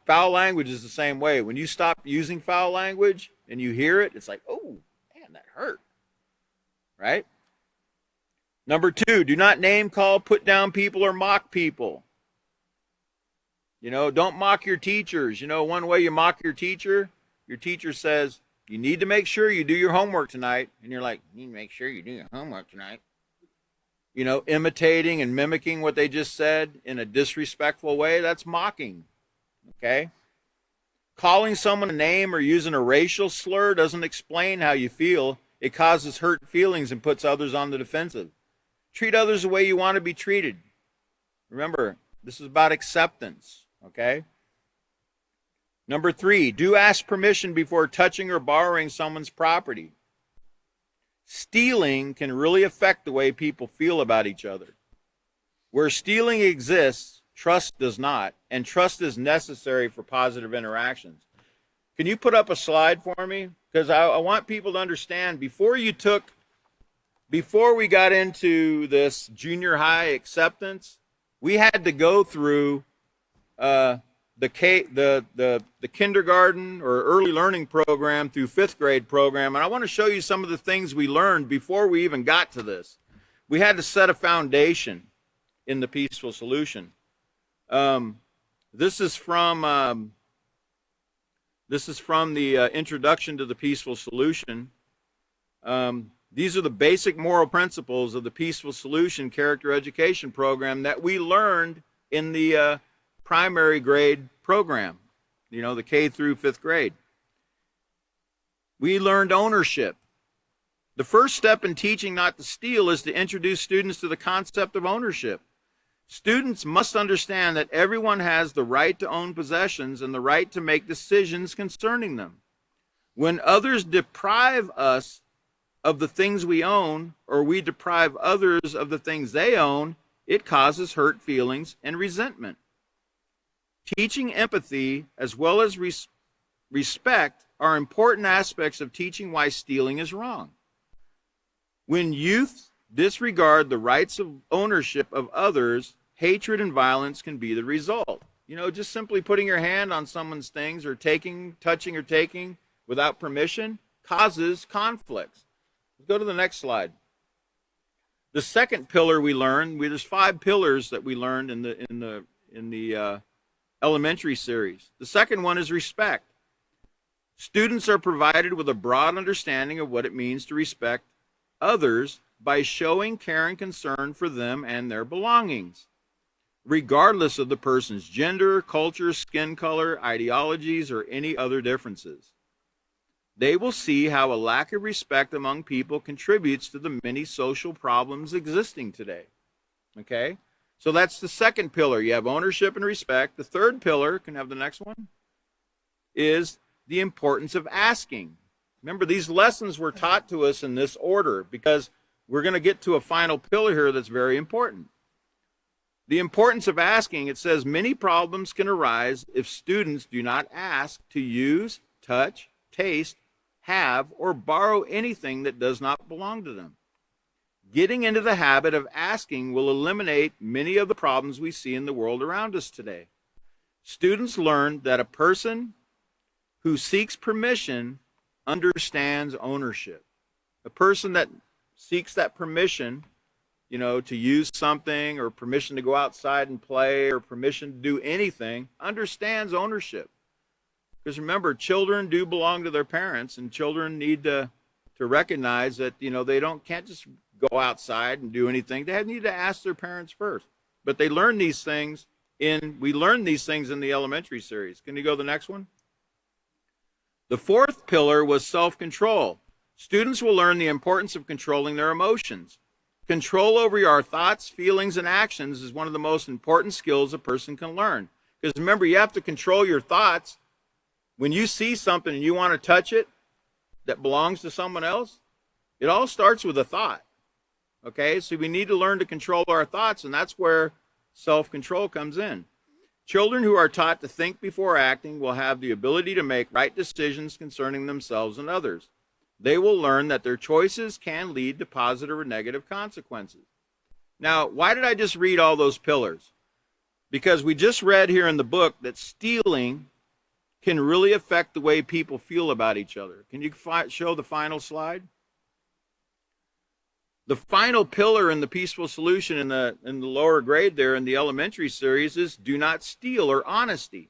Foul language is the same way. When you stop using foul language and you hear it, it's like, oh, man, that hurt. Right? Number 2, do not name, call, put down people, or mock people. Don't mock your teachers. One way you mock your teacher says, you need to make sure you do your homework tonight. And you're like, you need to make sure you do your homework tonight. Imitating and mimicking what they just said in a disrespectful way, that's mocking. Okay? Calling someone a name or using a racial slur doesn't explain how you feel. It causes hurt feelings and puts others on the defensive. Treat others the way you want to be treated. Remember, this is about acceptance. Okay? Number 3, do ask permission before touching or borrowing someone's property. Stealing can really affect the way people feel about each other. Where stealing exists, Trust does not. And trust is necessary for positive interactions. Can you put up a slide for me? Because I want people to understand, before we got into this junior high acceptance, we had to go through the kindergarten or early learning program through fifth grade program. And I want to show you some of the things we learned before we even got to this. We had to set a foundation in the peaceful solution. This is from the introduction to the peaceful solution. These are the basic moral principles of the peaceful solution character education program that we learned in the primary grade program, the K through fifth grade. We learned ownership. The first step in teaching not to steal is to introduce students to the concept of ownership. Students must understand that everyone has the right to own possessions and the right to make decisions concerning them. When others deprive us of the things we own, or we deprive others of the things they own, it causes hurt feelings and resentment. Teaching empathy as well as respect are important aspects of teaching why stealing is wrong. When youth disregard the rights of ownership of others, hatred and violence can be the result. Just simply putting your hand on someone's things or touching or taking without permission causes conflicts. Let's go to the next slide. The second pillar we learned, there's 5 pillars that we learned in the elementary series. The second one is respect. Students are provided with a broad understanding of what it means to respect others by showing care and concern for them and their belongings, regardless of the person's gender, culture, skin color, ideologies, or any other differences. They will see how a lack of respect among people contributes to the many social problems existing today. Okay? So that's the second pillar. You have ownership and respect. The third pillar, can I have the next one, is the importance of asking. Remember, these lessons were taught to us in this order because we're going to get to a final pillar here that's very important. The importance of asking, it says many problems can arise if students do not ask to use, touch, taste, have, or borrow anything that does not belong to them. Getting into the habit of asking will eliminate many of the problems we see in the world around us today. Students learn that a person who seeks permission understands ownership. A person that seeks that permission, to use something, or permission to go outside and play, or permission to do anything, understands ownership. Because remember, children do belong to their parents, and children need to recognize that, they can't just go outside and do anything. They need to ask their parents first. But we learn these things in the elementary series. Can you go to the next one? The fourth pillar was self-control. Students will learn the importance of controlling their emotions. Control over our thoughts, feelings, and actions is one of the most important skills a person can learn. Because remember, you have to control your thoughts. When you see something and you want to touch it that belongs to someone else, it all starts with a thought. Okay, so we need to learn to control our thoughts, and that's where self-control comes in. Children who are taught to think before acting will have the ability to make right decisions concerning themselves and others. They will learn that their choices can lead to positive or negative consequences. Now, why did I just read all those pillars? Because we just read here in the book that stealing can really affect the way people feel about each other. Can you show the final slide? The final pillar in the peaceful solution in the lower grade there in the elementary series is do not steal, or honesty.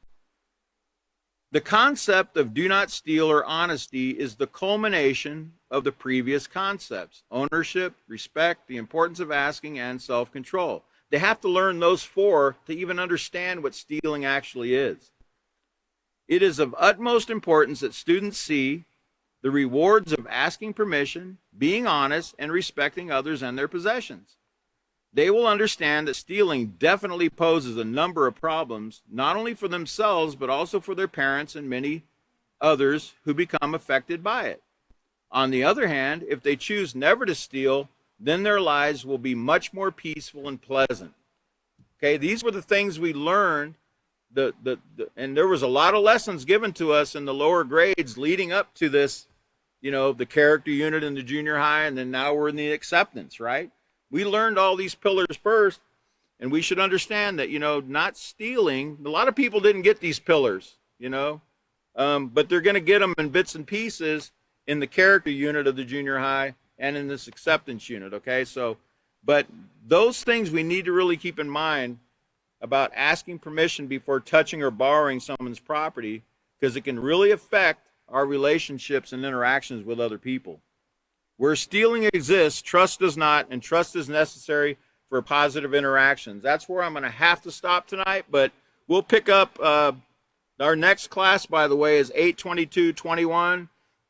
The concept of do not steal or honesty is the culmination of the previous concepts: ownership, respect, the importance of asking, and self-control. They have to learn those 4 to even understand what stealing actually is. It is of utmost importance that students see the rewards of asking permission, being honest, and respecting others and their possessions. They will understand that stealing definitely poses a number of problems, not only for themselves, but also for their parents and many others who become affected by it. On the other hand, if they choose never to steal, then their lives will be much more peaceful and pleasant. Okay, these were the things we learned. And there was a lot of lessons given to us in the lower grades leading up to this, the character unit in the junior high, and then now we're in the acceptance, right? We learned all these pillars first, and we should understand that, not stealing. A lot of people didn't get these pillars, but they're going to get them in bits and pieces in the character unit of the junior high and in this acceptance unit, okay? So, but those things we need to really keep in mind about asking permission before touching or borrowing someone's property, because it can really affect our relationships and interactions with other people. Where stealing exists, trust does not, and trust is necessary for positive interactions. That's where I'm going to have to stop tonight, but we'll pick up our next class, by the way, is 8/22/21,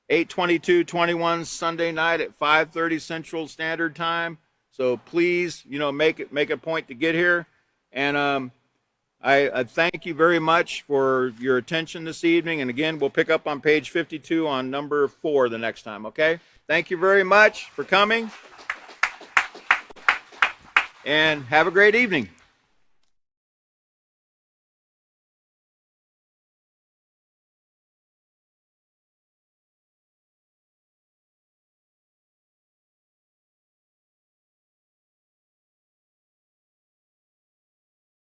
8/22/21 Sunday night at 5:30 Central Standard Time. So please, make a point to get here. And I thank you very much for your attention this evening. And again, we'll pick up on page 52 on number 4 the next time, okay? Thank you very much for coming. And have a great evening.